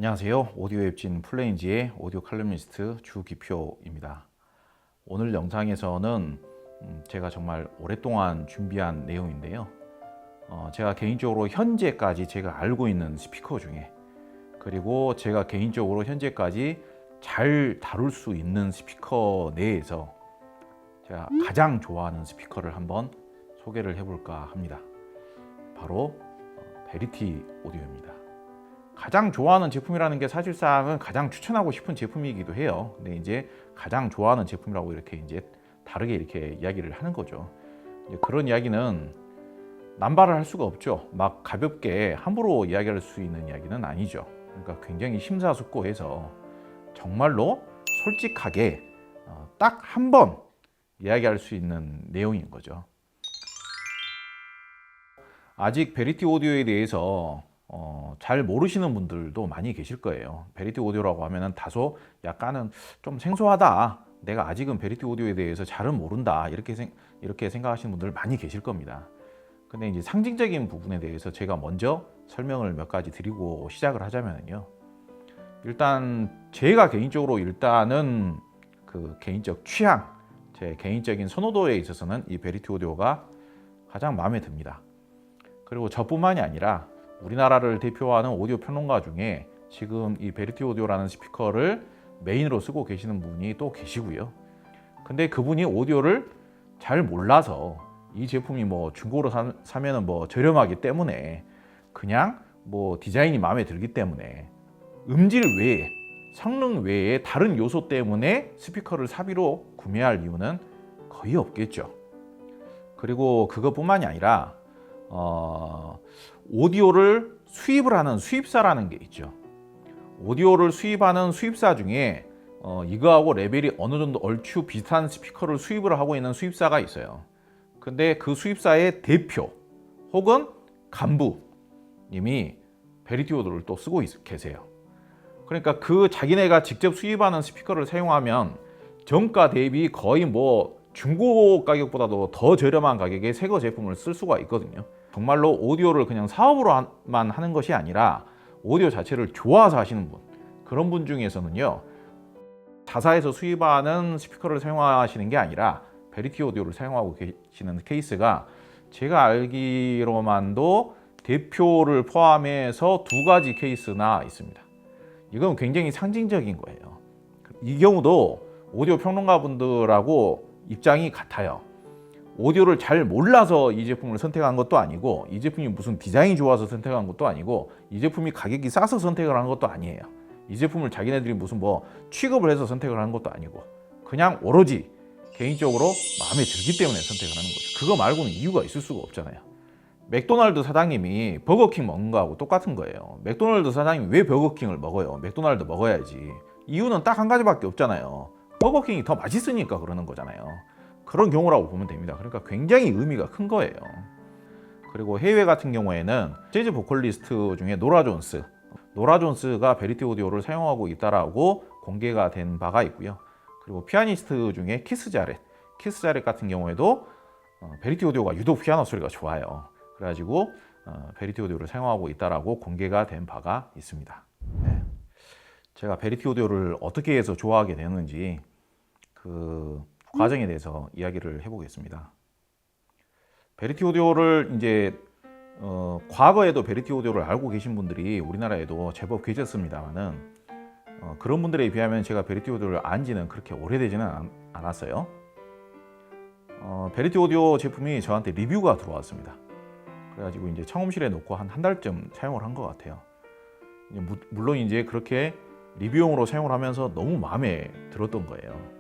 안녕하세요. 오디오 웹진 플레인지의 오디오 칼럼니스트 주기표입니다. 오늘 영상에서는 제가 정말 오랫동안 준비한 내용인데요. 제가 개인적으로 현재까지 제가 알고 있는 스피커 중에, 그리고 제가 개인적으로 현재까지 잘 다룰 수 있는 스피커 내에서 제가 가장 좋아하는 스피커를 한번 소개를 해볼까 합니다. 바로 베리티 오디오입니다. 가장 좋아하는 제품이라는 게 사실상은 가장 추천하고 싶은 제품이기도 해요. 근데 이제 가장 좋아하는 제품이라고 이렇게 이제 다르게 이렇게 이야기를 하는 거죠. 그런 이야기는 남발을 할 수가 없죠. 막 가볍게 함부로 이야기할 수 있는 이야기는 아니죠. 그러니까 굉장히 심사숙고해서 정말로 솔직하게 딱 한 번 이야기할 수 있는 내용인 거죠. 아직 베리티 오디오에 대해서 잘 모르시는 분들도 많이 계실 거예요. 베리티 오디오라고 하면은 다소 약간은 좀 생소하다, 내가 아직은 베리티 오디오에 대해서 잘은 모른다, 이렇게 생각하시는 분들 많이 계실 겁니다. 근데 이제 상징적인 부분에 대해서 제가 먼저 설명을 몇 가지 드리고 시작을 하자면요, 일단 제가 개인적으로 일단은 그 개인적 취향, 제 개인적인 선호도에 있어서는 이 베리티 오디오가 가장 마음에 듭니다. 그리고 저뿐만이 아니라 우리나라를 대표하는 오디오 평론가 중에 지금 이 베리티 오디오라는 스피커를 메인으로 쓰고 계시는 분이 또 계시고요. 근데 그분이 오디오를 잘 몰라서 이 제품이 뭐 중고로 사면은 뭐 저렴하기 때문에, 그냥 뭐 디자인이 마음에 들기 때문에, 음질 외에, 성능 외에 다른 요소 때문에 스피커를 사비로 구매할 이유는 거의 없겠죠. 그리고 그것뿐만이 아니라 오디오를 수입을 하는 수입사라는 게 있죠. 오디오를 수입하는 수입사 중에 이거하고 레벨이 어느 정도 얼추 비슷한 스피커를 수입을 하고 있는 수입사가 있어요. 근데 그 수입사의 대표 혹은 간부님이 베리티 오디오를 또 쓰고 계세요. 그러니까 그 자기네가 직접 수입하는 스피커를 사용하면 정가 대비 거의 뭐 중고 가격보다도 더 저렴한 가격에 새거 제품을 쓸 수가 있거든요. 정말로 오디오를 그냥 사업으로만 하는 것이 아니라 오디오 자체를 좋아서 하시는 분, 그런 분 중에서는요, 자사에서 수입하는 스피커를 사용하시는 게 아니라 베리티 오디오를 사용하고 계시는 케이스가 제가 알기로만도 대표를 포함해서 2가지 케이스나 있습니다. 이건 굉장히 상징적인 거예요. 이 경우도 오디오 평론가 분들하고 입장이 같아요. 오디오를 잘 몰라서 이 제품을 선택한 것도 아니고, 이 제품이 무슨 디자인이 좋아서 선택한 것도 아니고, 이 제품이 가격이 싸서 선택을 한 것도 아니에요. 이 제품을 자기네들이 무슨 뭐 취급을 해서 선택을 한 것도 아니고, 그냥 오로지 개인적으로 마음에 들기 때문에 선택을 하는 거죠. 그거 말고는 이유가 있을 수가 없잖아요. 맥도날드 사장님이 버거킹 먹는 거하고 똑같은 거예요. 맥도날드 사장님이 왜 버거킹을 먹어요? 맥도날드 먹어야지. 이유는 딱 한 가지밖에 없잖아요. 버거킹이 더 맛있으니까 그러는 거잖아요. 그런 경우라고 보면 됩니다. 그러니까 굉장히 의미가 큰 거예요. 그리고 해외 같은 경우에는 재즈 보컬리스트 중에 노라 존스가 베리티 오디오를 사용하고 있다라고 공개가 된 바가 있고요. 그리고 피아니스트 중에 키스 자렛 같은 경우에도 베리티 오디오가 유독 피아노 소리가 좋아요. 그래가지고 베리티 오디오를 사용하고 있다라고 공개가 된 바가 있습니다. 네. 제가 베리티 오디오를 어떻게 해서 좋아하게 되는지 그 과정에 대해서 이야기를 해보겠습니다. 베리티 오디오를 이제 과거에도 베리티 오디오를 알고 계신 분들이 우리나라에도 제법 계셨습니다만은, 그런 분들에 비하면 제가 베리티 오디오를 안 지는 그렇게 오래되지는 않았어요. 베리티 오디오 제품이 저한테 리뷰가 들어왔습니다. 그래가지고 이제 청음실에 놓고 한 달쯤 사용을 한 것 같아요. 물론 이제 그렇게 리뷰용으로 사용을 하면서 너무 마음에 들었던 거예요.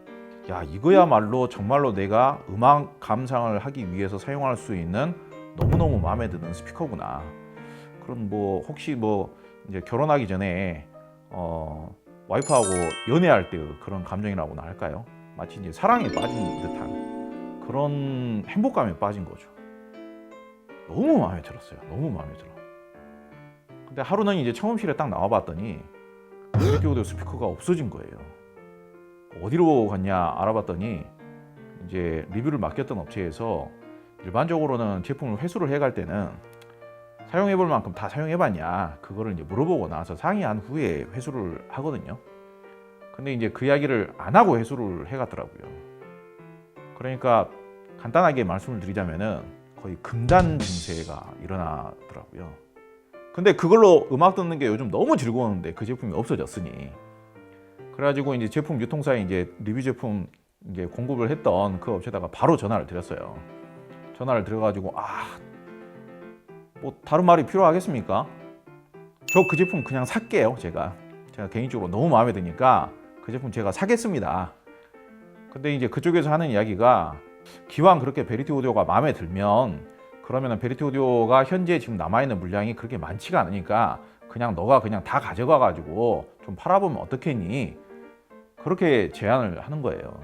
야, 이거야말로 정말로 내가 음악 감상을 하기 위해서 사용할 수 있는 너무너무 마음에 드는 스피커구나. 그럼 뭐 혹시 뭐 이제 결혼하기 전에 와이프하고 연애할 때 그런 감정이라고나 할까요? 마치 이제 사랑에 빠진 듯한 그런 행복감에 빠진 거죠. 너무 마음에 들었어요. 너무 마음에 들어. 근데 하루는 이제 청음실에 딱 나와봤더니 베리티 오디오 스피커가 없어진 거예요. 어디로 갔냐 알아봤더니 이제 리뷰를 맡겼던 업체에서 일반적으로는 제품을 회수를 해갈 때는 사용해볼 만큼 다 사용해봤냐, 그거를 이제 물어보고 나서 상의한 후에 회수를 하거든요. 근데 이제 그 이야기를 안 하고 회수를 해갔더라고요. 그러니까 간단하게 말씀을 드리자면은 거의 금단 증세가 일어나더라고요. 근데 그걸로 음악 듣는 게 요즘 너무 즐거웠는데 그 제품이 없어졌으니, 그래가지고 이제 제품 유통사에 이제 리뷰 제품 이제 공급을 했던 그 업체다가 바로 전화를 드렸어요. 전화를 드려가지고 뭐 다른 말이 필요하겠습니까? 저 그 제품 그냥 살게요. 제가 개인적으로 너무 마음에 드니까 그 제품 제가 사겠습니다. 근데 이제 그쪽에서 하는 이야기가, 기왕 그렇게 베리티 오디오가 마음에 들면 그러면은 베리티 오디오가 현재 지금 남아있는 물량이 그렇게 많지가 않으니까 그냥 너가 그냥 다 가져가 가지고 좀 팔아보면 어떻겠니? 그렇게 제안을 하는 거예요.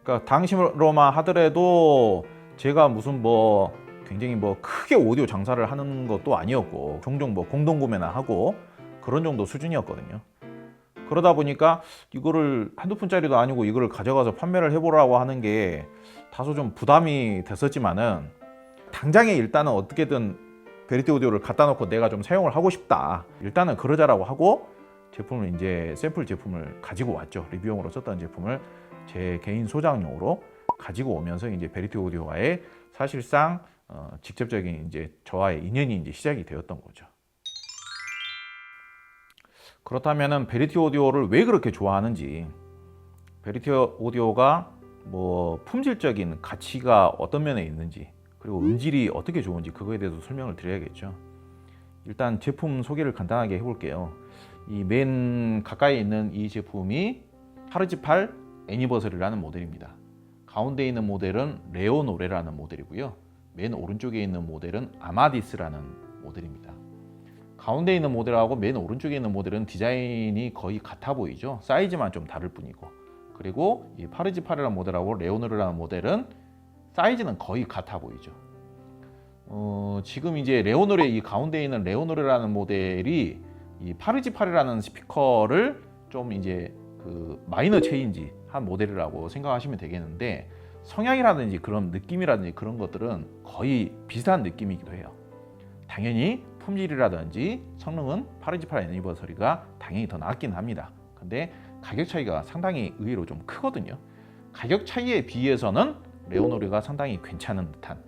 그러니까 당시로만 하더라도 제가 무슨 뭐 굉장히 뭐 크게 오디오 장사를 하는 것도 아니었고 종종 뭐 공동구매나 하고 그런 정도 수준이었거든요. 그러다 보니까 이거를 한두 푼짜리도 아니고 이거를 가져가서 판매를 해보라고 하는 게 다소 좀 부담이 됐었지만은, 당장에 일단은 어떻게든 베리티 오디오를 갖다 놓고 내가 좀 사용을 하고 싶다, 일단은 그러자라고 하고 제품을 이제 샘플 제품을 가지고 왔죠. 리뷰용으로 썼던 제품을 제 개인 소장용으로 가지고 오면서 이제 베리티 오디오와의 사실상 직접적인 이제 저와의 인연이 이제 시작이 되었던 거죠. 그렇다면은 베리티 오디오를 왜 그렇게 좋아하는지, 베리티 오디오가 뭐 품질적인 가치가 어떤 면에 있는지, 그리고 음질이 어떻게 좋은지 그거에 대해서 설명을 드려야겠죠. 일단 제품 소개를 간단하게 해볼게요. 이 맨 가까이 있는 이 제품이 파르지팔 애니버서리라는 모델입니다. 가운데 있는 모델은 레오노레라는 모델이고요. 맨 오른쪽에 있는 모델은 아마디스라는 모델입니다. 가운데 있는 모델하고 맨 오른쪽에 있는 모델은 디자인이 거의 같아 보이죠. 사이즈만 좀 다를 뿐이고, 그리고 이 파르지팔이라는 모델하고 레오노르라는 모델은 사이즈는 거의 같아 보이죠. 지금 이제 레오노르, 이 가운데 있는 레오노르라는 모델이 이 파르지팔이라는 스피커를 좀 이제 그 마이너 체인지 한 모델이라고 생각하시면 되겠는데, 성향이라든지 그런 느낌이라든지 그런 것들은 거의 비슷한 느낌이기도 해요. 당연히 품질이라든지 성능은 파르지팔 애니버서리가 당연히 더 낫긴 합니다. 근데 가격 차이가 상당히 의외로 좀 크거든요. 가격 차이에 비해서는 레오노르가 상당히 괜찮은 듯한,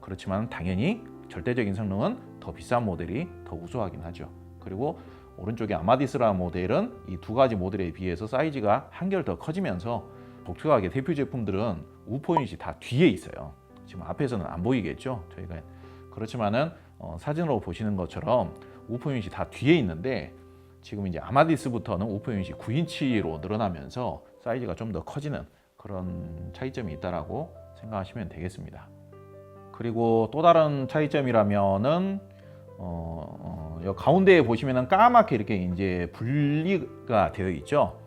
그렇지만 당연히 절대적인 성능은 더 비싼 모델이 더 우수하긴 하죠. 그리고 오른쪽에 아마디스라는 모델은 이 두 가지 모델에 비해서 사이즈가 한결 더 커지면서 독특하게 대표 제품들은 우포 유닛이 다 뒤에 있어요. 지금 앞에서는 안 보이겠죠, 저희가. 그렇지만은 사진으로 보시는 것처럼 우포 유닛이 다 뒤에 있는데, 지금 이제 아마디스부터는 우포 유닛이 9인치로 늘어나면서 사이즈가 좀 더 커지는 그런 차이점이 있다라고 생각하시면 되겠습니다. 그리고 또 다른 차이점이라면은 여 가운데에 보시면은 까맣게 이렇게 이제 분리가 되어 있죠.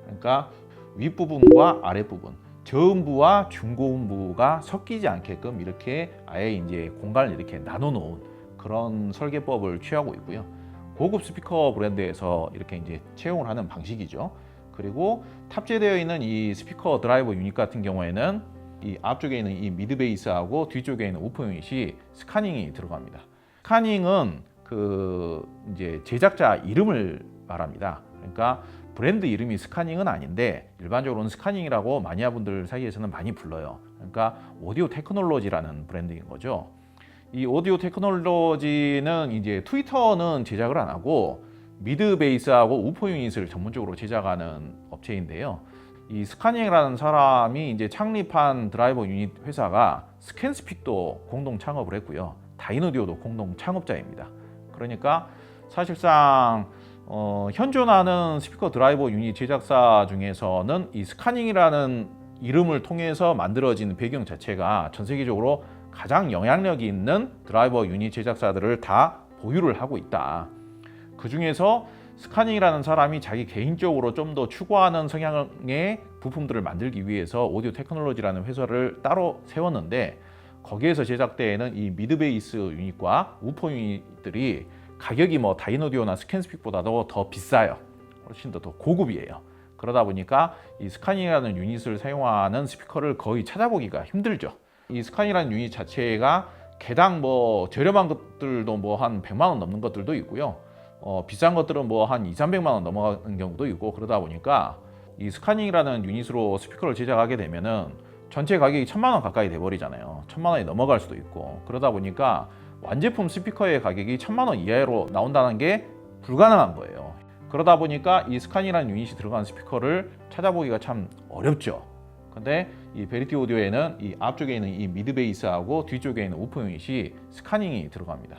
그러니까 윗부분과 아랫부분, 저음부와 중고음부가 섞이지 않게끔 이렇게 아예 이제 공간을 이렇게 나눠 놓은 그런 설계법을 취하고 있고요. 고급 스피커 브랜드에서 이렇게 이제 채용을 하는 방식이죠. 그리고 탑재되어 있는 이 스피커 드라이버 유닛 같은 경우에는 이 앞쪽에 있는 이 미드 베이스하고 뒤쪽에 있는 우퍼 유닛이 스카닝이 들어갑니다. 스카닝은 그 이제 제작자 이름을 말합니다. 그러니까 브랜드 이름이 스카닝은 아닌데 일반적으로는 스카닝이라고 마니아분들 사이에서는 많이 불러요. 그러니까 오디오 테크놀로지라는 브랜드인 거죠. 이 오디오 테크놀로지는 이제 트위터는 제작을 안 하고 미드 베이스하고 우퍼 유닛을 전문적으로 제작하는 업체인데요. 이 스카닝이라는 사람이 이제 창립한 드라이버 유닛 회사가 스캔스픽도 공동 창업을 했고요. 다인오디오도 공동 창업자입니다. 그러니까 사실상 현존하는 스피커 드라이버 유닛 제작사 중에서는 이 스카닝이라는 이름을 통해서 만들어진 배경 자체가 전 세계적으로 가장 영향력이 있는 드라이버 유닛 제작사들을 다 보유를 하고 있다. 그 중에서 스카닝이라는 사람이 자기 개인적으로 좀 더 추구하는 성향의 부품들을 만들기 위해서 오디오 테크놀로지라는 회사를 따로 세웠는데, 거기에서 제작되는 이 미드 베이스 유닛과 우퍼 유닛들이 가격이 뭐 다인오디오나 스캔스픽보다도 더 비싸요. 훨씬 더 고급이에요. 그러다 보니까 이 스카닝이라는 유닛을 사용하는 스피커를 거의 찾아보기가 힘들죠. 이 스카닝이라는 유닛 자체가 개당 뭐 저렴한 것들도 뭐 한 100만 원 넘는 것들도 있고요. 비싼 것들은 뭐 한 200~300만 원 넘어가는 경우도 있고, 그러다 보니까 이 스카닝이라는 유닛으로 스피커를 제작하게 되면은 전체 가격이 1000만 원 가까이 돼 버리잖아요. 1000만 원이 넘어갈 수도 있고, 그러다 보니까 완제품 스피커의 가격이 1000만 원 이하로 나온다는 게 불가능한 거예요. 그러다 보니까 이 스카닝이라는 유닛이 들어간 스피커를 찾아보기가 참 어렵죠. 근데 이 베리티 오디오에는 이 앞쪽에 있는 이 미드 베이스하고 뒤쪽에 있는 우퍼 유닛이 스카닝이 들어갑니다.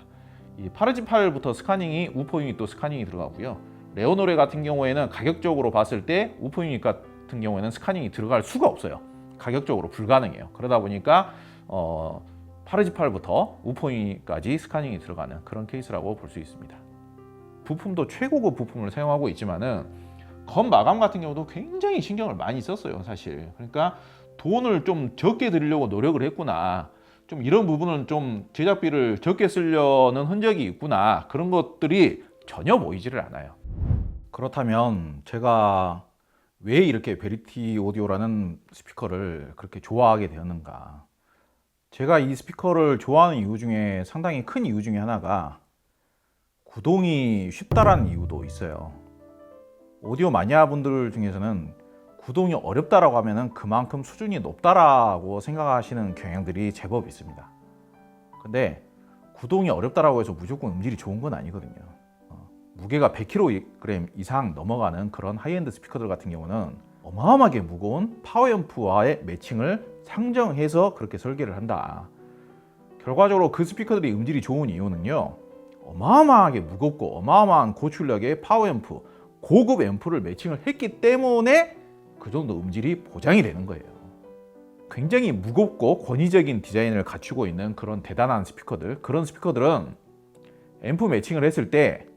이 파르지8부터 스카닝이, 우퍼 유닛도 스카닝이 들어가고요. 레오노레 같은 경우에는 가격적으로 봤을 때 우퍼 유닛 같은 경우에는 스카닝이 들어갈 수가 없어요. 가격적으로 불가능해요. 그러다 보니까 파르지8부터 우퍼 유닛까지 스카닝이 들어가는 그런 케이스라고 볼 수 있습니다. 부품도 최고급 부품을 사용하고 있지만은 검 마감 같은 경우도 굉장히 신경을 많이 썼어요, 사실. 그러니까 돈을 좀 적게 들이려고 노력을 했구나, 좀 이런 부분은 좀 제작비를 적게 쓰려는 흔적이 있구나, 그런 것들이 전혀 보이지를 않아요. 그렇다면 제가 왜 이렇게 베리티 오디오라는 스피커를 그렇게 좋아하게 되었는가? 제가 이 스피커를 좋아하는 이유 중에 상당히 큰 이유 중에 하나가 구동이 쉽다라는 이유도 있어요. 오디오 마니아 분들 중에서는 구동이 어렵다라고 하면은 그만큼 수준이 높다라고 생각하시는 경향들이 제법 있습니다. 근데 구동이 어렵다라고 해서 무조건 음질이 좋은 건 아니거든요. 무게가 100kg 이상 넘어가는 그런 하이엔드 스피커들 같은 경우는 어마어마하게 무거운 파워앰프와의 매칭을 상정해서 그렇게 설계를 한다. 결과적으로 그 스피커들이 음질이 좋은 이유는요, 어마어마하게 무겁고 어마어마한 고출력의 파워앰프, 고급 앰프를 매칭을 했기 때문에 그 정도 음질이 보장이 되는 거예요. 굉장히 무겁고 권위적인 디자인을 갖추고 있는 그런 대단한 스피커들, 그런 스피커들은 앰프 매칭을 했을 때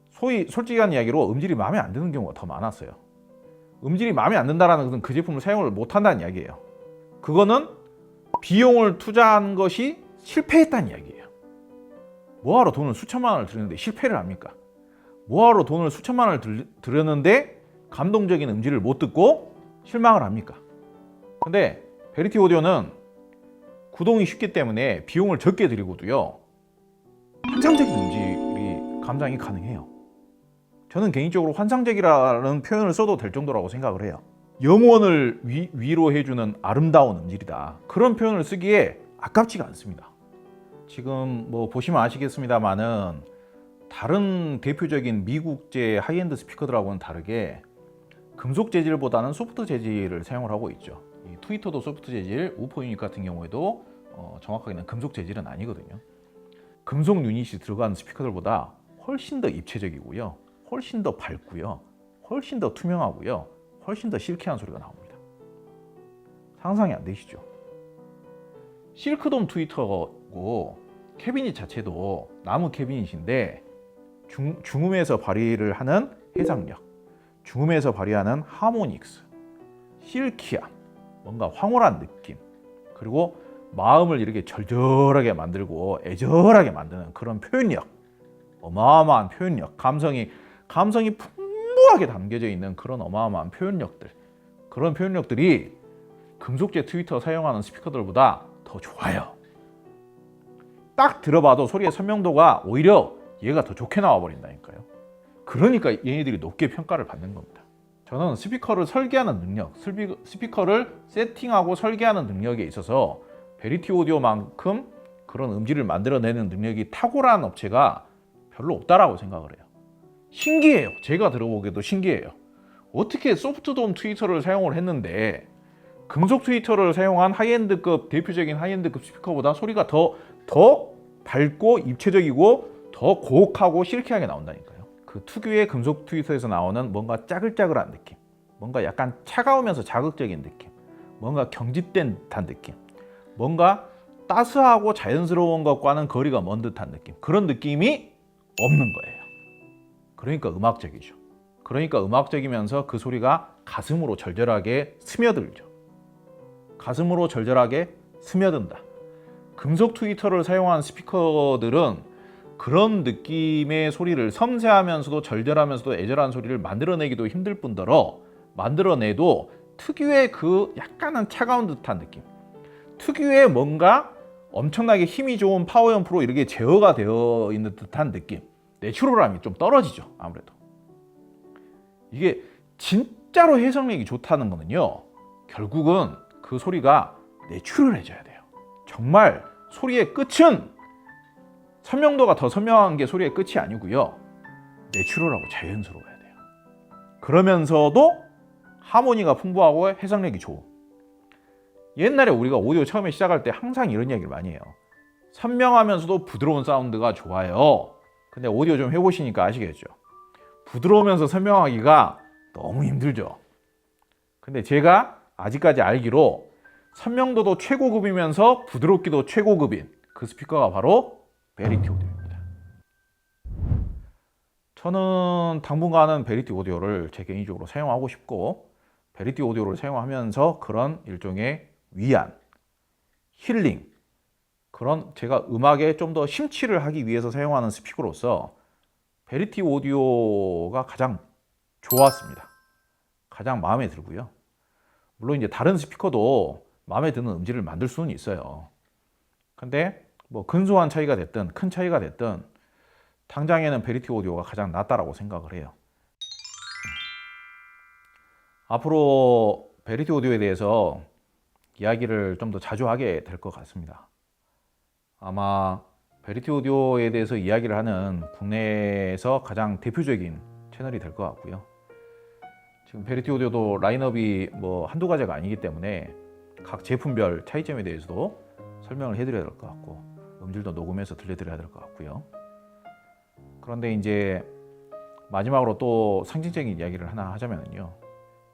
소위 솔직한 이야기로 음질이 마음에 안 드는 경우가 더 많았어요. 음질이 마음에 안 든다는 것은 그 제품을 사용을 못 한다는 이야기예요. 그거는 비용을 투자한 것이 실패했다는 이야기예요. 뭐하러 돈을 수천만 원을 들였는데 실패를 합니까? 뭐하러 돈을 수천만 원을 들였는데 감동적인 음질을 못 듣고 실망을 합니까? 근데 베리티 오디오는 구동이 쉽기 때문에 비용을 적게 들이고도요, 환상적인 음질이 감당이 가능해요. 저는 개인적으로 환상적이라는 표현을 써도 될 정도라고 생각을 해요. 영혼을 위로해주는 아름다운 음질이다, 그런 표현을 쓰기에 아깝지가 않습니다. 지금 뭐 보시면 아시겠습니다만은 다른 대표적인 미국제 하이엔드 스피커들하고는 다르게 금속 재질보다는 소프트 재질을 사용을 하고 있죠. 이 트위터도 소프트 재질, 우퍼 유닛 같은 경우에도 정확하게는 금속 재질은 아니거든요. 금속 유닛이 들어간 스피커들보다 훨씬 더 입체적이고요, 훨씬 더 밝고요, 훨씬 더 투명하고요, 훨씬 더 실키한 소리가 나옵니다. 상상이 안 되시죠? 실크돔 트위터고 캐비닛 자체도 나무 캐비닛인데 중음에서 발휘를 하는 해상력, 중음에서 발휘하는 하모닉스, 실키함, 뭔가 황홀한 느낌, 그리고 마음을 이렇게 절절하게 만들고 애절하게 만드는 그런 표현력, 어마어마한 표현력, 감성이 풍부하게 담겨져 있는 그런 어마어마한 표현력들, 그런 표현력들이 금속재 트위터 사용하는 스피커들보다 더 좋아요. 딱 들어봐도 소리의 선명도가 오히려 얘가 더 좋게 나와버린다니까요. 그러니까 얘네들이 높게 평가를 받는 겁니다. 저는 스피커를 설계하는 능력, 스피커를 세팅하고 설계하는 능력에 있어서 베리티 오디오만큼 그런 음질을 만들어내는 능력이 탁월한 업체가 별로 없다라고 생각을 해요. 신기해요. 제가 들어보기에도 신기해요. 어떻게 소프트돔 트위터를 사용을 했는데 금속 트위터를 사용한 하이엔드급, 대표적인 하이엔드급 스피커보다 소리가 더 밝고 입체적이고 더 고혹하고 실키하게 나온다니까요. 그 특유의 금속 트위터에서 나오는 뭔가 짜글짜글한 느낌, 뭔가 약간 차가우면서 자극적인 느낌, 뭔가 경직된 듯한 느낌, 뭔가 따스하고 자연스러운 것과는 거리가 먼 듯한 느낌, 그런 느낌이 없는 거예요. 그러니까 음악적이죠. 그러니까 음악적이면서 그 소리가 가슴으로 절절하게 스며들죠. 가슴으로 절절하게 스며든다. 금속 트위터를 사용한 스피커들은 그런 느낌의 소리를, 섬세하면서도 절절하면서도 애절한 소리를 만들어내기도 힘들 뿐더러 만들어내도 특유의 그 약간은 차가운 듯한 느낌, 특유의 뭔가 엄청나게 힘이 좋은 파워형 프로 이렇게 제어가 되어 있는 듯한 느낌, 내추럴함이 좀 떨어지죠. 아무래도 이게 진짜로 해석력이 좋다는 거는요, 결국은 그 소리가 내추럴해져야 돼요. 정말 소리의 끝은 선명도가 더 선명한 게 소리의 끝이 아니고요, 내추럴하고 자연스러워야 돼요. 그러면서도 하모니가 풍부하고 해석력이 좋은. 옛날에 우리가 오디오 처음에 시작할 때 항상 이런 이야기를 많이 해요. 선명하면서도 부드러운 사운드가 좋아요. 근데 오디오 좀 해보시니까 아시겠죠? 부드러우면서 선명하기가 너무 힘들죠. 근데 제가 아직까지 알기로 선명도도 최고급이면서 부드럽기도 최고급인 그 스피커가 바로 베리티 오디오입니다. 저는 당분간은 베리티 오디오를 제 개인적으로 사용하고 싶고, 베리티 오디오를 사용하면서 그런 일종의 위안, 힐링, 그런 제가 음악에 좀 더 심취를 하기 위해서 사용하는 스피커로서 베리티 오디오가 가장 좋았습니다. 가장 마음에 들고요. 물론 이제 다른 스피커도 마음에 드는 음질을 만들 수는 있어요. 근데 뭐 근소한 차이가 됐든 큰 차이가 됐든 당장에는 베리티 오디오가 가장 낫다라고 생각을 해요. 앞으로 베리티 오디오에 대해서 이야기를 좀 더 자주 하게 될 것 같습니다. 아마 베리티 오디오에 대해서 이야기를 하는 국내에서 가장 대표적인 채널이 될 것 같고요. 지금 베리티 오디오도 라인업이 뭐 한두 가지가 아니기 때문에 각 제품별 차이점에 대해서도 설명을 해드려야 될 것 같고, 음질도 녹음해서 들려드려야 될 것 같고요. 그런데 이제 마지막으로 또 상징적인 이야기를 하나 하자면요,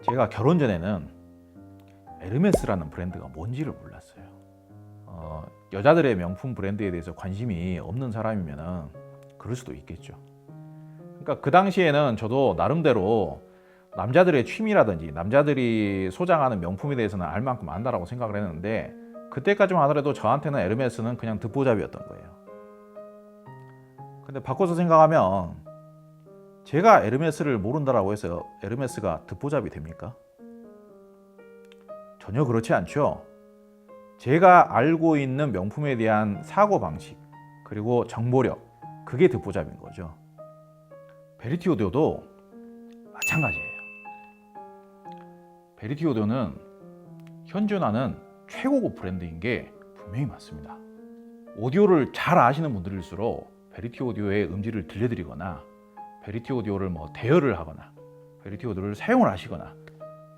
제가 결혼 전에는 에르메스라는 브랜드가 뭔지를 몰랐어요. 여자들의 명품 브랜드에 대해서 관심이 없는 사람이면 그럴 수도 있겠죠. 그러니까 그 당시에는 저도 나름대로 남자들의 취미라든지 남자들이 소장하는 명품에 대해서는 알 만큼 안다라고 생각을 했는데, 그때까지만 하더라도 저한테는 에르메스는 그냥 듣보잡이었던 거예요. 근데 바꿔서 생각하면 제가 에르메스를 모른다라고 해서 에르메스가 듣보잡이 됩니까? 전혀 그렇지 않죠. 제가 알고 있는 명품에 대한 사고방식, 그리고 정보력, 그게 듣보잡인 거죠. 베리티 오디오도 마찬가지예요. 베리티 오디오는 현존하는 최고급 브랜드인 게 분명히 맞습니다. 오디오를 잘 아시는 분들일수록 베리티 오디오의 음질을 들려드리거나, 베리티 오디오를 뭐 대여를 하거나, 베리티 오디오를 사용을 하시거나,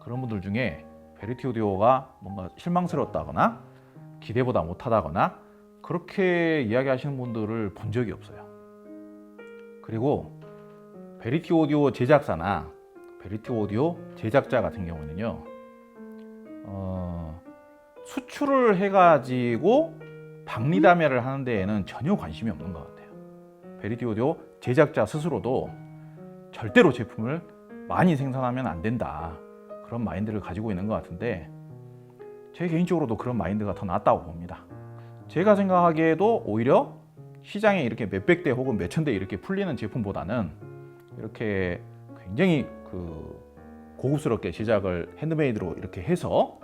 그런 분들 중에 베리티 오디오가 뭔가 실망스럽다거나 기대보다 못하다거나 그렇게 이야기하시는 분들을 본 적이 없어요. 그리고 베리티 오디오 제작사나 베리티 오디오 제작자 같은 경우는요, 수출을 해가지고 박리담회를 하는 데에는 전혀 관심이 없는 것 같아요. 베리티 오디오 제작자 스스로도 절대로 제품을 많이 생산하면 안 된다, 그런 마인드를 가지고 있는 것 같은데, 제 개인적으로도 그런 마인드가 더 낫다고 봅니다. 제가 생각하기에도 오히려 시장에 이렇게 몇백 대 혹은 몇천 대 이렇게 풀리는 제품보다는 이렇게 굉장히 고급스럽게 제작을 핸드메이드로 이렇게 해서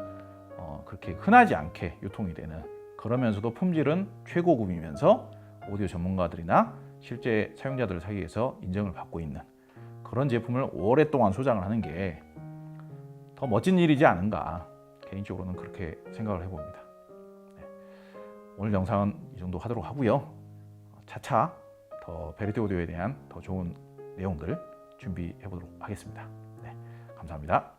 그렇게 흔하지 않게 유통이 되는, 그러면서도 품질은 최고급이면서 오디오 전문가들이나 실제 사용자들 사이에서 인정을 받고 있는 그런 제품을 오랫동안 소장을 하는 게 더 멋진 일이지 않은가, 개인적으로는 그렇게 생각을 해봅니다. 네. 오늘 영상은 이 정도 하도록 하고요. 차차 더 베리티 오디오에 대한 더 좋은 내용들 준비해 보도록 하겠습니다. 네, 감사합니다.